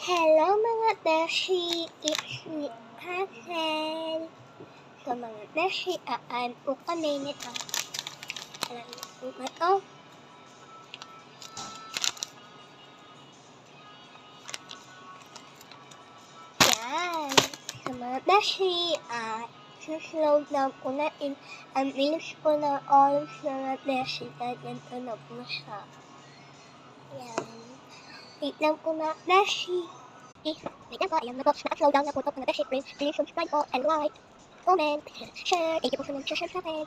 Hello mga beshi, it's me, Hazel. So mga beshi, aan po kami nito. Alam niyo po ba ito? Yan. So mga beshi, suslow down po natin ang bilis po ng oras mga beshi. Dahil ganito na po siya. Yan. Wait lang po mga beshi. Wait lang po, ayan na po. Na-slow down na po ito mga beshi. Please subscribe po and like, comment, share. Thank you po sa nag-share sa akin.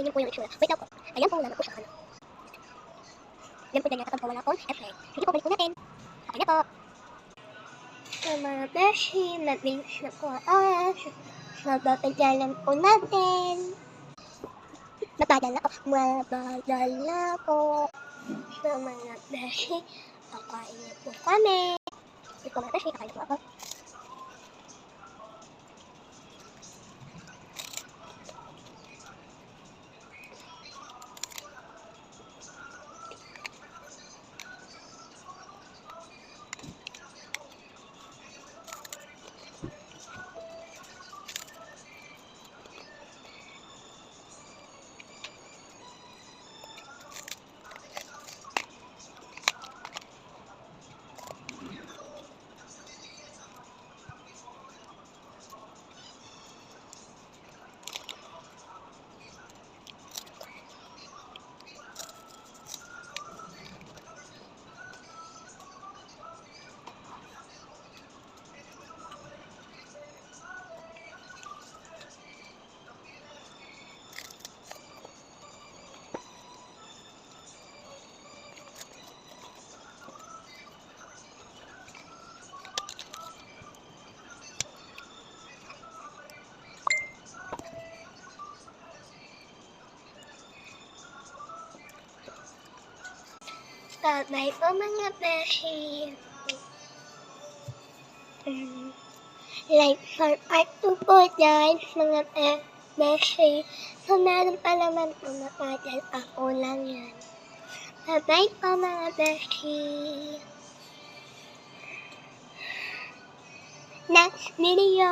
Tingnan po yung itsura. Wait lang po. Ayan po, wala na po siya. Ayan po ganyan kapag wala pong effect. Sige po, balik po natin. Okay na po. So mga beshi, mabilis na po ang oras. So babagalan po natin. Mabagal na po. Mabagal na po. So mga beshi, kakain na po kami. Ito mga beshi, kakain na po ako. Bye po mga beshi. Like for part 2 po guys, mga beshi. So meron pa naman po na paddle ako lang yan. Bye po mga beshi. Next video.